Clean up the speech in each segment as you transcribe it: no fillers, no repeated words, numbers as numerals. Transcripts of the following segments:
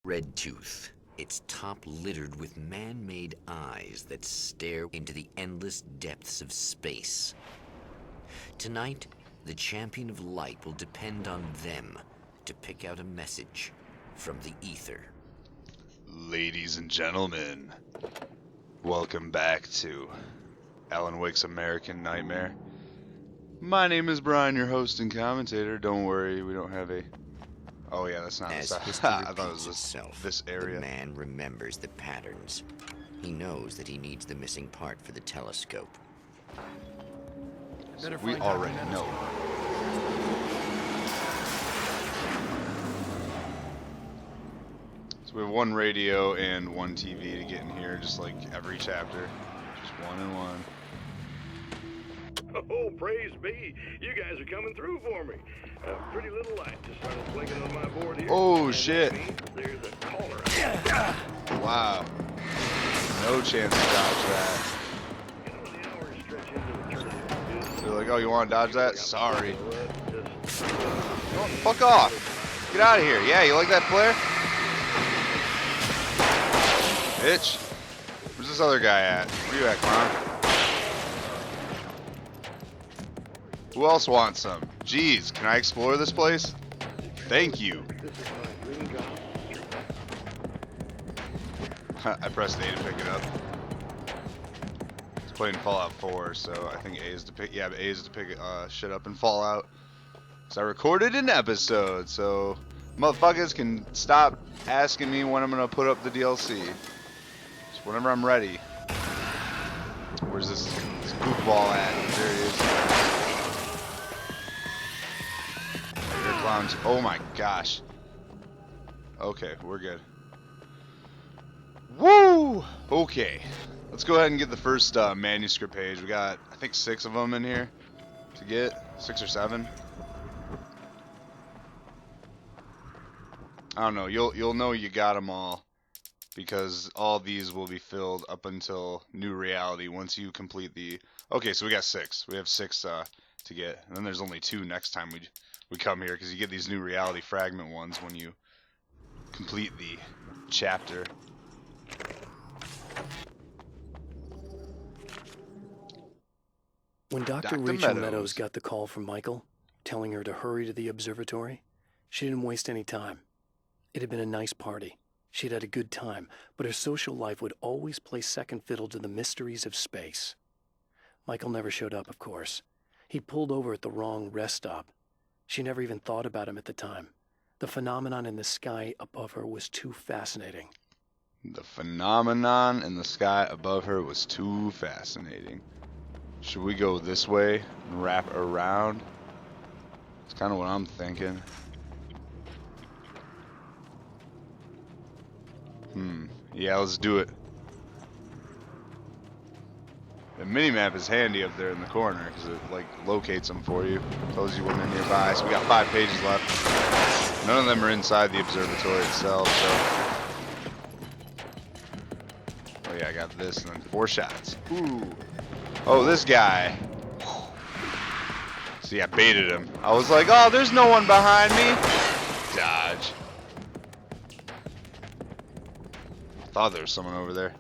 Red tooth, its top littered with man-made eyes that stare into the endless depths of space. Tonight, the champion of light will depend on them to pick out a message from the ether. Ladies and gentlemen, welcome back to Alan Wake's American Nightmare. My name is Brian, your host and commentator. Don't worry, we don't have a... Oh yeah, that's not As the history I thought it repeats was itself, this area. the man remembers the patterns. He knows that he needs the missing part for the telescope. So we already know. So we have one radio and one TV to get in here, just like every chapter. Just one and one. Oh, praise be. You guys are coming through for me. A pretty little light just started blinking on my board here. Oh, And shit. that means there's a caller. Wow. No chance to dodge that. You know, the hours stretch into eternity. They're like, oh, you want to dodge that? Sorry. Oh, fuck off. Get out of here. Yeah, you like that flare? Bitch. Where's this other guy at? Where you at, clown? Who else wants some? Jeez, can I explore this place? Thank you. I pressed A to pick it up. It's playing Fallout 4, so I think A is to pick. Yeah, A is to pick shit up in Fallout. So I recorded an episode, so motherfuckers can stop asking me when I'm gonna put up the DLC. Just whenever I'm ready. Where's this goofball at? There he is. Here, clowns. Oh my gosh. Okay, we're good. Woo! Okay. Let's go ahead and get the first manuscript page. We got, I think, 6 of them in here to get. 6 or 7. I don't know. You'll know you got them all because all these will be filled up until new reality once you complete the... Okay, so we got 6. We have 6 to get. And then there's only 2 next time we come here because you get these new reality fragment ones when you complete the chapter. When Dr. Rachel Meadows got the call from Michael, telling her to hurry to the observatory, she didn't waste any time. It had been a nice party. She'd had a good time, but her social life would always play second fiddle to the mysteries of space. Michael never showed up, of course. He'd pulled over at the wrong rest stop. She never even thought about him at the time. The phenomenon in the sky above her was too fascinating. The phenomenon in the sky above her was too fascinating. Should we go this way and wrap around? It's kind of what I'm thinking. Yeah, let's do it. The minimap is handy up there in the corner because it like locates them for you, tells you when they're nearby. So we got 5 pages left. None of them are inside the observatory itself. So, oh yeah, I got this and then 4 shots. Ooh. Oh, this guy. See, I baited him. I was like, oh, there's no one behind me. Dodge. Thought there was someone over there.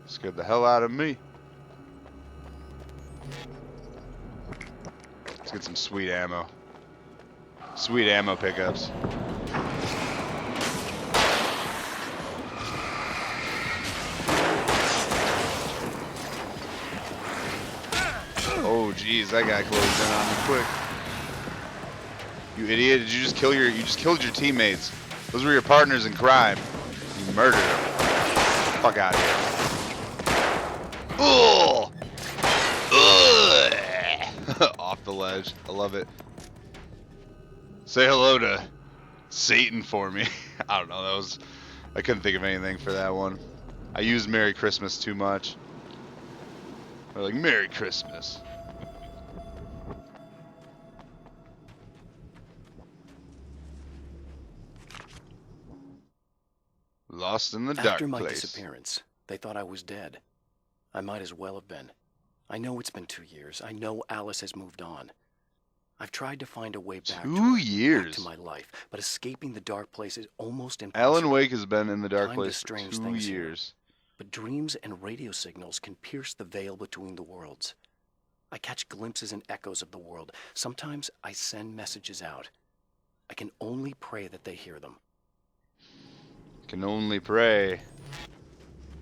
Scared the hell out of me. Let's get some sweet ammo. Sweet ammo pickups. Oh jeez, that guy closed in on me quick. You idiot! Did you just kill you just killed your teammates? Those were your partners in crime. You murdered them. Fuck out of here. Ugh! Ugh! Off the ledge. I love it. Say hello to Satan for me. I don't know. I couldn't think of anything for that one. I used Merry Christmas too much. Or like Merry Christmas. Lost in the dark After my place. disappearance, they thought I was dead. I might as well have been. I know it's been 2 years. I know Alice has moved on. I've tried to find a way back 2 back years. to my life, but escaping the dark place is almost Alan impossible. Wake has been in the dark Time place does for strange 2 things here. years. But dreams and radio signals can pierce the veil between the worlds. I catch glimpses and echoes of the world. Sometimes I send messages out. I can only pray that they hear them. Can only pray.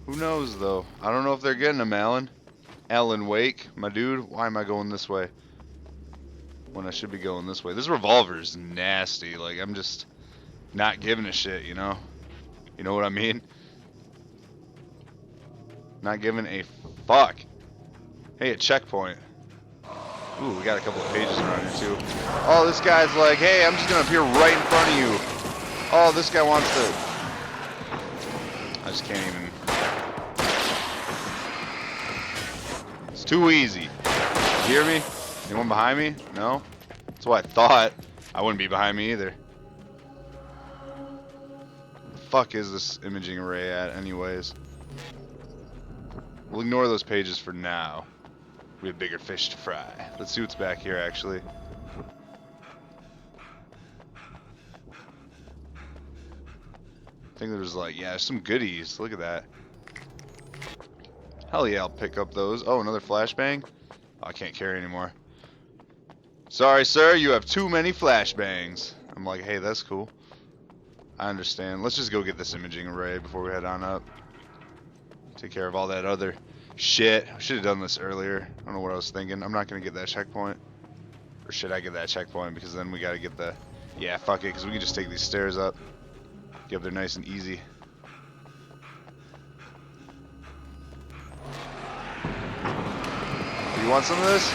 Who knows, though? I don't know if they're getting them, Alan. Alan Wake, my dude. Why am I going this way when I should be going this way? This revolver is nasty. Like, I'm just not giving a shit, you know? You know what I mean? Not giving a fuck. Hey, a checkpoint. Ooh, we got a couple of pages around here, too. Oh, this guy's like, hey, I'm just gonna appear right in front of you. Oh, this guy wants to... I just can't even... It's too easy. You hear me? Anyone behind me? No? That's what I thought. I wouldn't be behind me either. The fuck is this imaging array at anyways? We'll ignore those pages for now. We have bigger fish to fry. Let's see what's back here, actually. I think there's like, yeah, there's some goodies. Look at that. Hell yeah, I'll pick up those. Oh, another flashbang? Oh, I can't carry anymore. Sorry, sir, you have too many flashbangs. I'm like, hey, that's cool. I understand. Let's just go get this imaging array before we head on up. Take care of all that other shit. I should have done this earlier. I don't know what I was thinking. I'm not going to get that checkpoint. Or should I get that checkpoint? Because then we got to get the... Yeah, fuck it, because we can just take these stairs up. Get up there nice and easy. You want some of this?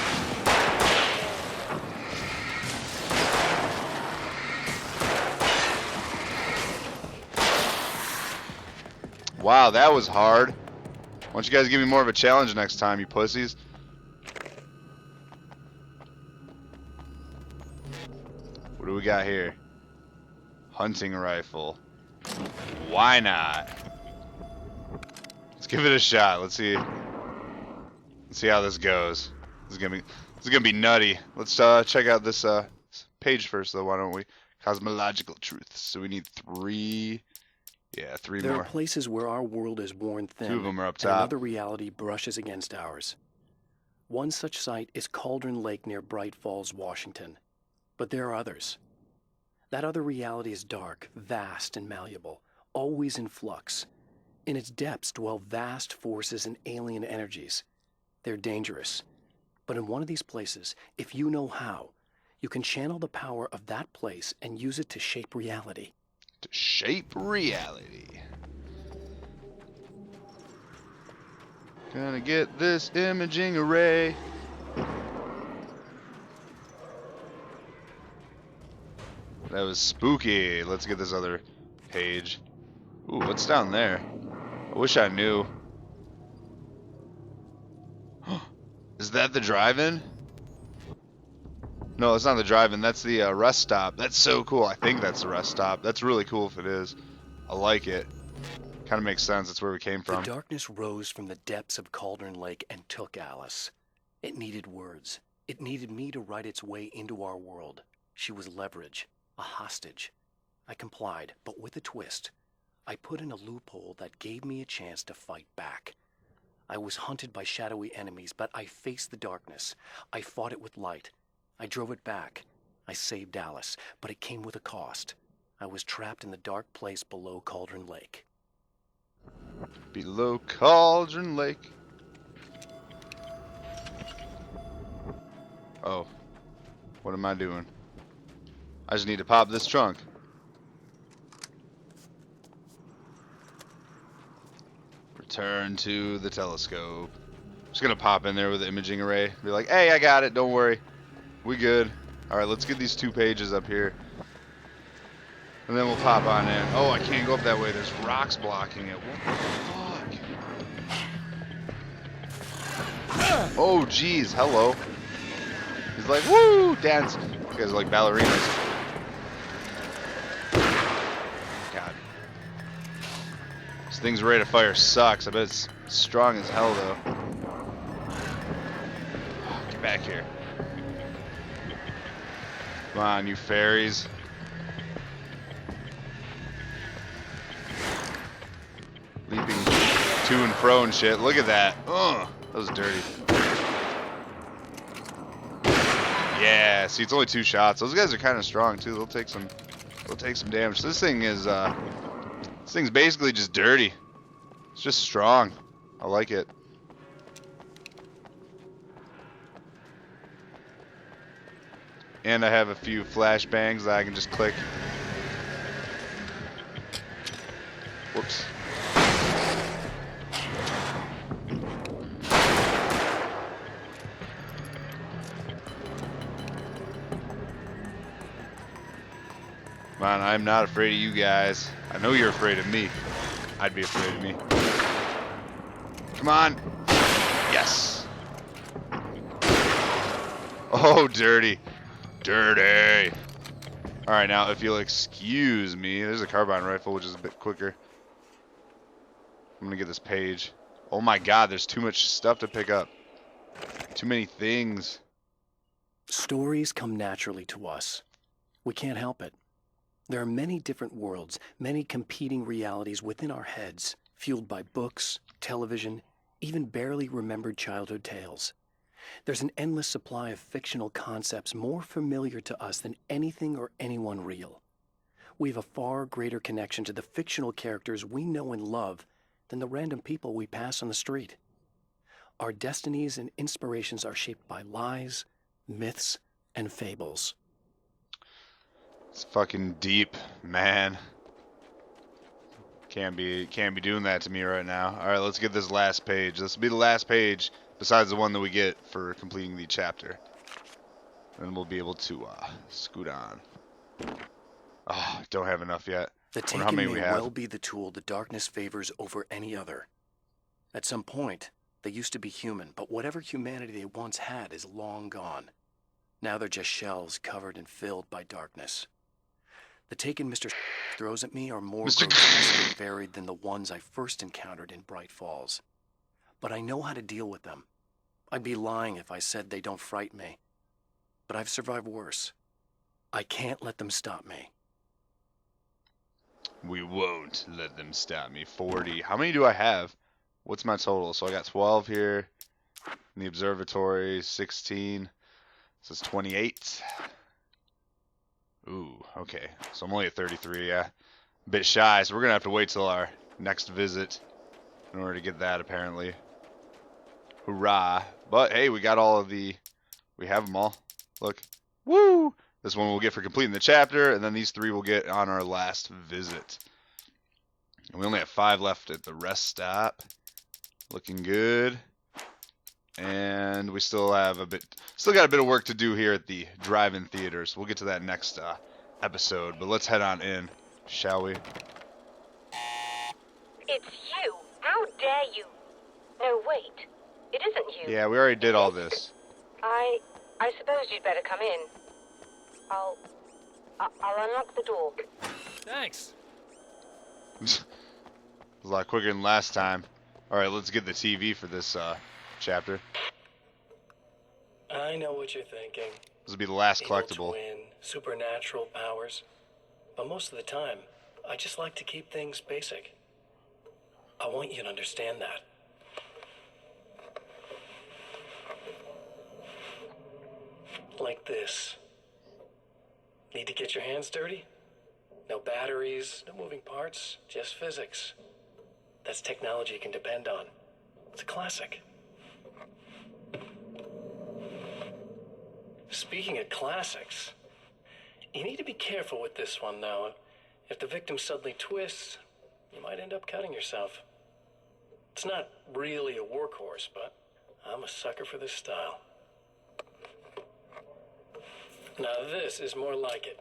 Wow, that was hard. Why don't you guys give me more of a challenge next time, you pussies? What do we got here? Hunting rifle. Why not? Let's give it a shot. Let's see how this goes. This is gonna be nutty. Let's check out this page first, though. Why don't we? Cosmological truths. So we need 3. Yeah, 3 There more. are places where our world is worn thin, 2 of them are up and top. another reality brushes against ours. One such site is Cauldron Lake near Bright Falls, Washington. But there are others. That other reality is dark, vast, and malleable, always in flux. In its depths dwell vast forces and alien energies. They're dangerous. But in one of these places, if you know how, you can channel the power of that place and use it to shape reality. To shape reality. Gonna get this imaging array. That was spooky. Let's get this other page. Ooh, what's down there? I wish I knew. Is that the drive-in? No, it's not the drive-in. That's the rest stop. That's so cool. I think that's the rest stop. That's really cool if it is. I like it. Kind of makes sense. That's where we came from. The darkness rose from the depths of Cauldron Lake and took Alice. It needed words. It needed me to write its way into our world. She was leverage, a hostage. I complied, but with a twist. I put in a loophole that gave me a chance to fight back. I was hunted by shadowy enemies, but I faced the darkness. I fought it with light. I drove it back. I saved Alice, but it came with a cost. I was trapped in the dark place below Cauldron Lake. Below Cauldron Lake. Oh. What am I doing? I just need to pop this trunk. Return to the telescope. Just gonna pop in there with the imaging array. Be like, hey, I got it. Don't worry. We good. Alright, let's get these 2 pages up here. And then we'll pop on in. Oh, I can't go up that way. There's rocks blocking it. What the fuck? Oh, jeez. Hello. He's like, woo! Dance. You guys are like ballerinas. God. This thing's ready to fire sucks. I bet it's strong as hell, though. Get back here. Come on, you fairies. Leaping to and fro and shit. Look at that. Ugh, that was dirty. Yeah, see, it's only 2 shots. Those guys are kind of strong too. They'll take some damage. This thing's basically just dirty. It's just strong. I like it. And I have a few flashbangs that I can just click. Whoops. Come on, I'm not afraid of you guys. I know you're afraid of me. I'd be afraid of me. Come on. Yes. Oh, dirty. Dirty. Alright, now if you'll excuse me, there's a carbine rifle, which is a bit quicker. I'm gonna get this page. Oh my god, there's too much stuff to pick up. Too many things. Stories come naturally to us. We can't help it. There are many different worlds, many competing realities within our heads, fueled by books, television, even barely remembered childhood tales. There's an endless supply of fictional concepts more familiar to us than anything or anyone real. We have a far greater connection to the fictional characters we know and love than the random people we pass on the street. Our destinies and inspirations are shaped by lies, myths, and fables. It's fucking deep, man. Can't be doing that to me right now. Alright, let's get this last page. This will be the last page, besides the one that we get for completing the chapter. And we'll be able to scoot on. Oh, don't have enough yet. The Wonder how Taken many may we have. well be the tool the darkness favors over any other. At some point, they used to be human, but whatever humanity they once had is long gone. Now they're just shells covered and filled by darkness. The Taken Mr. throws at me are more Mr. grotesque and varied than the ones I first encountered in Bright Falls. But I know how to deal with them. I'd be lying if I said they don't frighten me. But I've survived worse. I can't let them stop me. We won't let them stop me. 40. How many do I have? What's my total? So I got 12 here. In the observatory, 16. This is 28. Ooh, okay. So I'm only at 33, yeah. A bit shy, so we're going to have to wait till our next visit in order to get that, apparently. Hoorah. But, hey, we got all of the... We have them all. Look. Woo! This one we'll get for completing the chapter, and then these 3 we'll get on our last visit. And we only have 5 left at the rest stop. Looking good. And we still got a bit of work to do here at the drive-in theaters. We'll get to that next episode, but let's head on in, shall we? It's you! How dare you! No, wait. It isn't you. Yeah, we already did all this. I suppose you'd better come in. I'll unlock the door. Thanks. It was a lot quicker than last time. Alright, let's get the TV for this chapter. I know what you're thinking. This will be the last Evil collectible. twin, supernatural powers. But most of the time, I just like to keep things basic. I want you to understand that. Like this. Need to get your hands dirty? No batteries, no moving parts, just physics. That's technology you can depend on. It's a classic. Speaking of classics, you need to be careful with this one, though. If the victim suddenly twists, you might end up cutting yourself. It's not really a workhorse, but I'm a sucker for this style. Now this is more like it.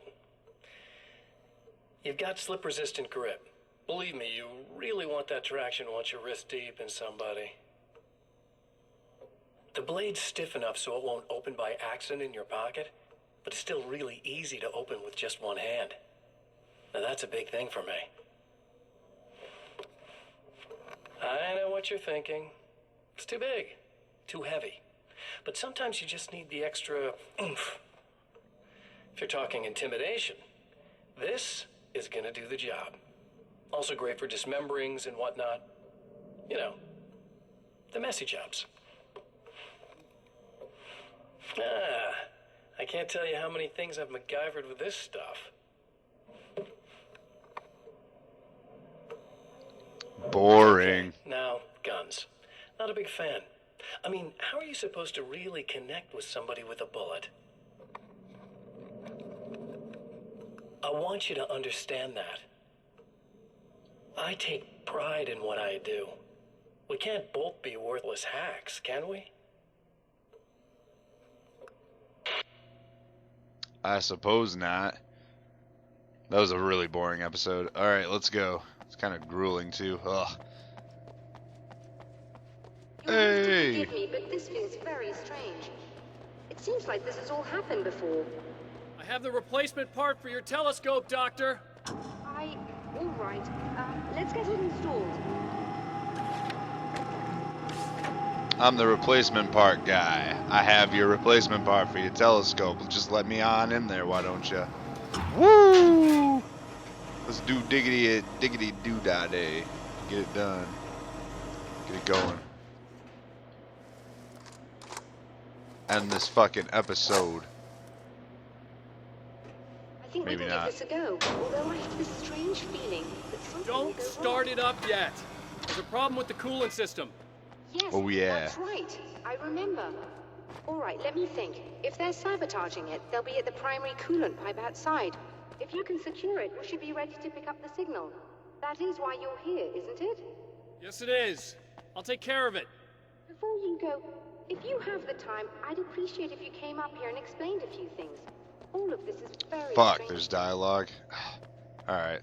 You've got slip-resistant grip. Believe me, you really want that traction once you're wrist deep in somebody. The blade's stiff enough so it won't open by accident in your pocket, but it's still really easy to open with just one hand. Now that's a big thing for me. I know what you're thinking. It's too big, too heavy. But sometimes you just need the extra oomph. If you're talking intimidation, this is gonna do the job. Also great for dismemberings and whatnot. You know, the messy jobs. I can't tell you how many things I've MacGyvered with this stuff. Boring. Okay, now, guns. Not a big fan. I mean, how are you supposed to really connect with somebody with a bullet? I want you to understand that. I take pride in what I do. We can't both be worthless hacks, can we? I suppose not. That was a really boring episode. Alright, let's go. It's kind of grueling too. Ugh. You'll have to Hey! forgive me, but this feels very strange. It seems like this has all happened before. I have the replacement part for your telescope, Doctor. All right. Let's get it installed. I'm the replacement part guy. I have your replacement part for your telescope. Just let me on in there, why don't you? Woo! Let's do diggity doo dah day. Get it done. Get it going. End this fucking episode. I think Maybe we can not. give this a go. Although I have this strange feeling that something will Don't go start wrong. it up yet. There's a problem with the coolant system. Yes, Oh, yeah. that's right. I remember. All right, let me think. If they're sabotaging it, they'll be at the primary coolant pipe outside. If you can secure it, we should be ready to pick up the signal. That is why you're here, isn't it? Yes, it is. I'll take care of it. Before you go, if you have the time, I'd appreciate if you came up here and explained a few things. All of this is very Fuck, strange. there's dialogue. Alright.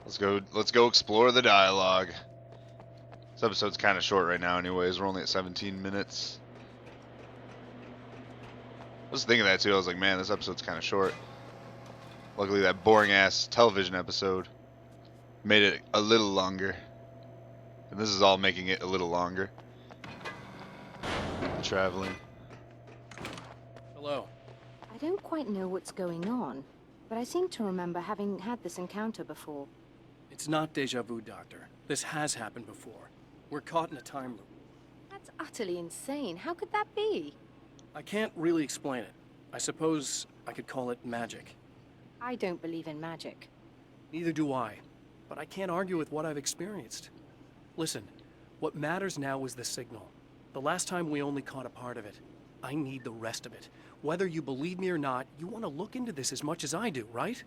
Let's go explore the dialogue. This episode's kind of short right now anyways. We're only at 17 minutes. I was thinking that too. I was like, man, this episode's kind of short. Luckily that boring ass television episode made it a little longer. And this is all making it a little longer. Traveling. Hello. I don't quite know what's going on, but I seem to remember having had this encounter before. It's not deja vu, Doctor. This has happened before. We're caught in a time loop. That's utterly insane. How could that be? I can't really explain it. I suppose I could call it magic. I don't believe in magic. Neither do I. But I can't argue with what I've experienced. Listen, what matters now is the signal. The last time we only caught a part of it. I need the rest of it. Whether you believe me or not, you want to look into this as much as I do, right?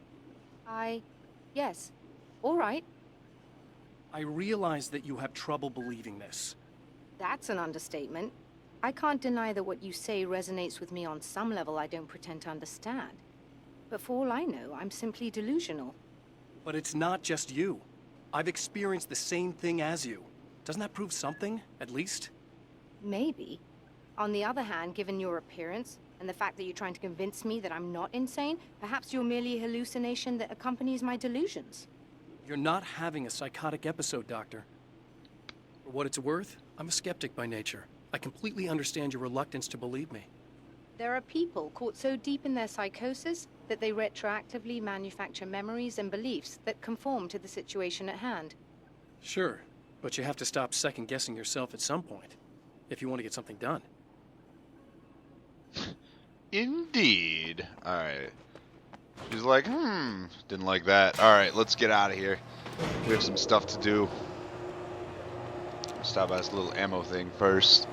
Yes. All right. I realize that you have trouble believing this. That's an understatement. I can't deny that what you say resonates with me on some level I don't pretend to understand. But for all I know, I'm simply delusional. But it's not just you. I've experienced the same thing as you. Doesn't that prove something, at least? Maybe. On the other hand, given your appearance, and the fact that you're trying to convince me that I'm not insane, perhaps you're merely a hallucination that accompanies my delusions. You're not having a psychotic episode, Doctor. For what it's worth, I'm a skeptic by nature. I completely understand your reluctance to believe me. There are people caught so deep in their psychosis that they retroactively manufacture memories and beliefs that conform to the situation at hand. Sure, but you have to stop second-guessing yourself at some point, if you want to get something done. Indeed. Alright. She's like, didn't like that. Alright, let's get out of here. We have some stuff to do. Stop by this little ammo thing first.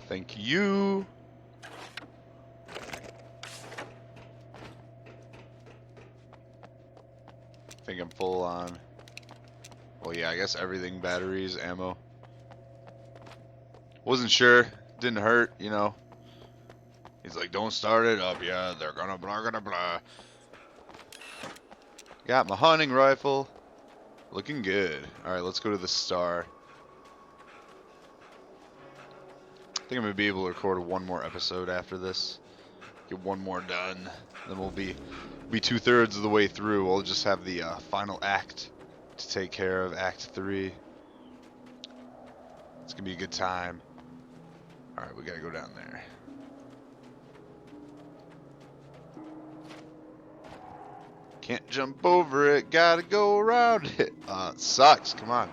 Thank you. I think I'm full on. Well, yeah, I guess everything, batteries, ammo. Wasn't sure. Didn't hurt, you know. He's like, don't start it up. Yeah, they're gonna blah. Got my hunting rifle. Looking good. Alright, let's go to the star. I think I'm gonna be able to record one more episode after this. Get one more done. Then we'll be 2/3 of the way through. We'll just have the final act to take care of, Act 3. It's gonna be a good time. Alright, we gotta go down there. Can't jump over it, gotta go around it. It sucks, come on.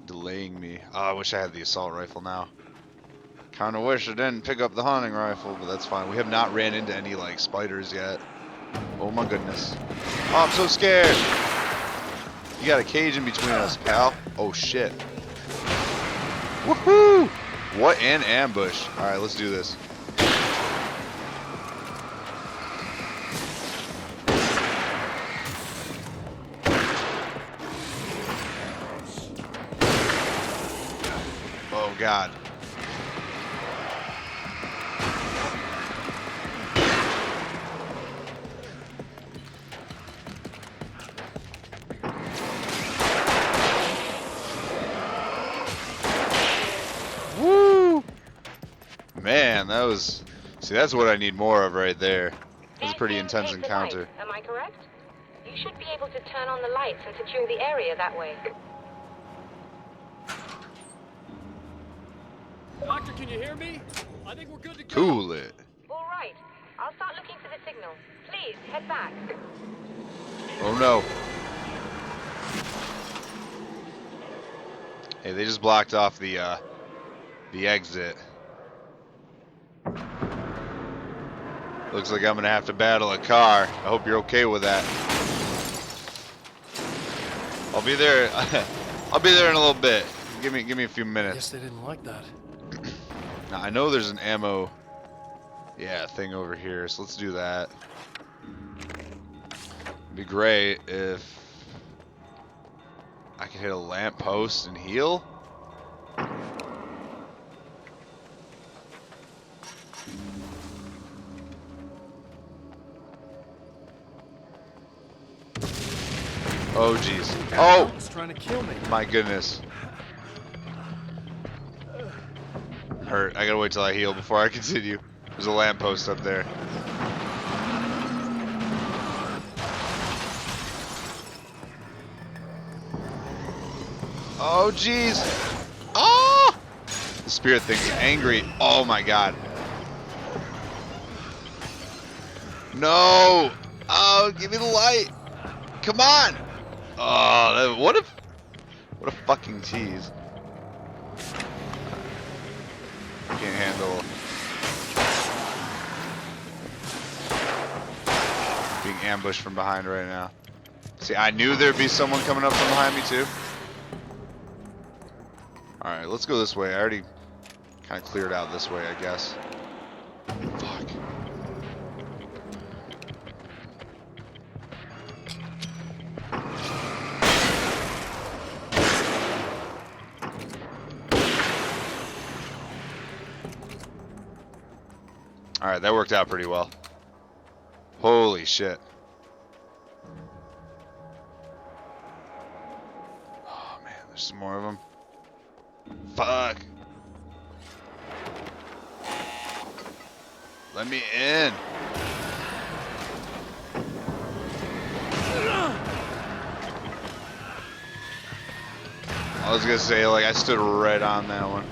Delaying me. Oh, I wish I had the assault rifle now. Kinda wish I didn't pick up the hunting rifle, but that's fine. We have not ran into any, like, spiders yet. Oh my goodness. Oh, I'm so scared! You got a cage in between us, pal. Oh shit. Woohoo! What an ambush. Alright, let's do this. Oh god. Woo! Man, that was... See, that's what I need more of right there. That was a pretty intense encounter. Am I correct? You should be able to turn on the lights and secure the area that way. Doctor, can you hear me? I think we're good to go. Cool it. All right. I'll start looking for the signal. Please, head back. Oh no. Hey, they just blocked off the exit. Looks like I'm gonna have to battle a car. I hope you're okay with that. I'll be there. I'll be there in a little bit. Give me a few I minutes. guess they didn't like that. Now I know there's an ammo, thing over here. So let's do that. It'd be great if I could hit a lamppost and heal. Oh jeez. Oh He's trying to kill me. my goodness. Hurt. I gotta wait till I heal before I continue. There's a lamppost up there. Oh jeez. Oh! The spirit thing's angry. Oh my god. No! Oh, give me the light. Come on! Oh, what a fucking tease. Can't handle being ambushed from behind right now. See, I knew there'd be someone coming up from behind me too. Alright, let's go this way. I already kind of cleared out this way, I guess. Fuck. Alright, that worked out pretty well. Holy shit. Oh man, there's some more of them. Fuck. Let me in. I was gonna say, like, I stood right on that one.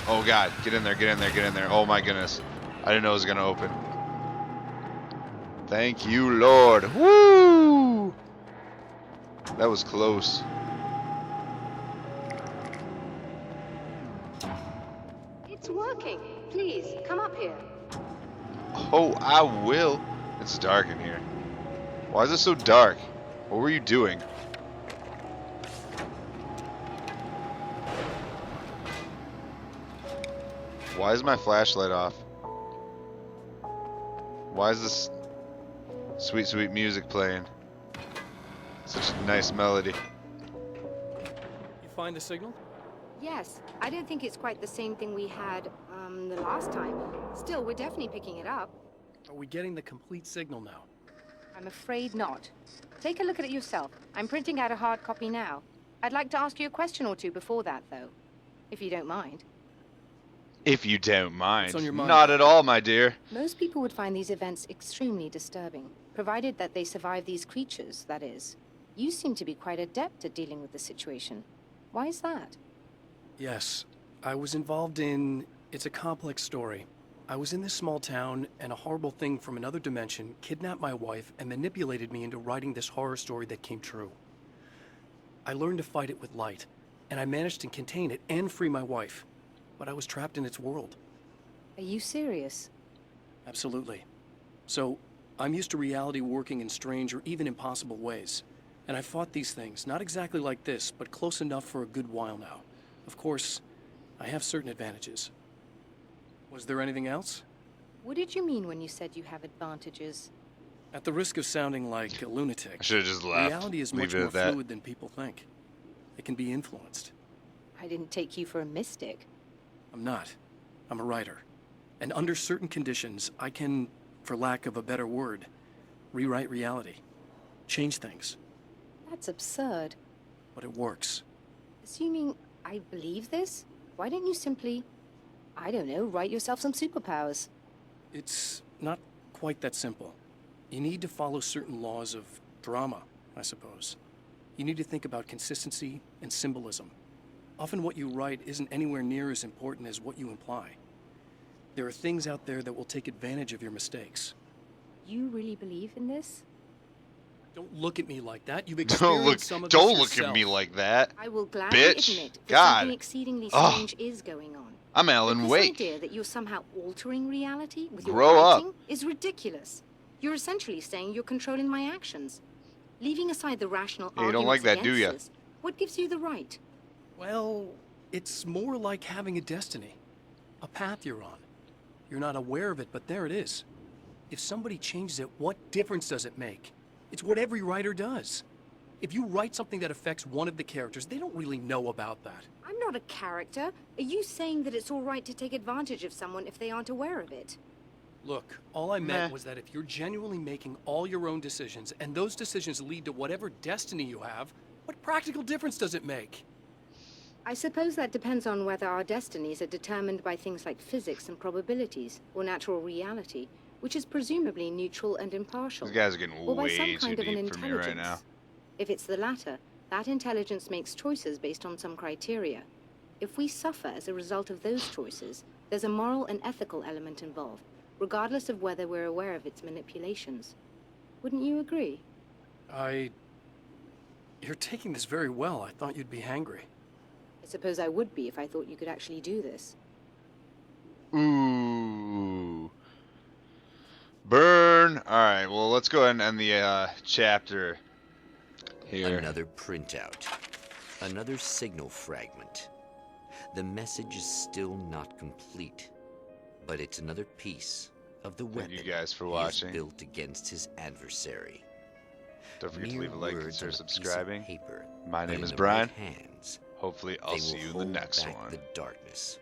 Oh god, get in there, get in there, get in there. Oh my goodness. I didn't know it was gonna open. Thank you, Lord. Woo! That was close. It's working. Please, come up here. Oh, I will. It's dark in here. Why is it so dark? What were you doing? Why is my flashlight off? Why is this sweet, sweet music playing? Such a nice melody. You find the signal? Yes, I don't think it's quite the same thing we had, the last time. Still, we're definitely picking it up. Are we getting the complete signal now? I'm afraid not. Take a look at it yourself. I'm printing out a hard copy now. I'd like to ask you a question or two before that, though, if you don't mind. If you don't mind. What's on your mind? Not at all, my dear. Most people would find these events extremely disturbing, provided that they survive these creatures, that is. You seem to be quite adept at dealing with the situation. Why is that? Yes, I was involved in... It's a complex story. I was in this small town, and a horrible thing from another dimension kidnapped my wife and manipulated me into writing this horror story that came true. I learned to fight it with light, and I managed to contain it and free my wife. But I was trapped in its world. Are you serious? Absolutely. So, I'm used to reality working in strange or even impossible ways. And I fought these things, not exactly like this, but close enough for a good while now. Of course, I have certain advantages. Was there anything else? What did you mean when you said you have advantages? At the risk of sounding like a lunatic, I should have just left. reality is Leave much it more at that. fluid than people think. It can be influenced. I didn't take you for a mystic. I'm not. I'm a writer. And under certain conditions, I can, for lack of a better word, rewrite reality. Change things. That's absurd. But it works. Assuming I believe this, why don't you simply, I don't know, write yourself some superpowers? It's not quite that simple. You need to follow certain laws of drama, I suppose. You need to think about consistency and symbolism. Often what you write isn't anywhere near as important as what you imply. There are things out there that will take advantage of your mistakes. You really believe in this? Don't look at me like that. You've Don't experienced look. some of Don't this look at yourself. me like that. I will gladly Bitch. admit that God. something exceedingly Ugh. strange is going on. I'm But Alan this Wake. idea that you're somehow altering reality with your Grow up. writing is ridiculous. You're essentially saying you're controlling my actions. Leaving aside the rational Yeah, you arguments don't like that, do against ya? this, what gives you the right? Well, it's more like having a destiny. A path you're on. You're not aware of it, but there it is. If somebody changes it, what difference does it make? It's what every writer does. If you write something that affects one of the characters, they don't really know about that. I'm not a character. Are you saying that it's all right to take advantage of someone if they aren't aware of it? Look, all I meant Meh. was that if you're genuinely making all your own decisions, and those decisions lead to whatever destiny you have, what practical difference does it make? I suppose that depends on whether our destinies are determined by things like physics and probabilities, or natural reality, which is presumably neutral and impartial. These guys are getting or by some way too kind of an deep for me right intelligence. now. If it's the latter, that intelligence makes choices based on some criteria. If we suffer as a result of those choices, there's a moral and ethical element involved, regardless of whether we're aware of its manipulations. Wouldn't you agree? You're taking this very well. I thought you'd be hangry. I suppose I would be if I thought you could actually do this. Ooh. Burn. Alright, well, let's go ahead and end the chapter here. Another printout. Another signal fragment. The message is still not complete, but it's another piece of the Thank weapon you guys for he watching. has built against his adversary. Don't forget to Mere leave a like, words consider on a piece of subscribing. paper, My but name in is the Brian. right hands, Hopefully, I'll they see will you in the hold next back one. the darkness.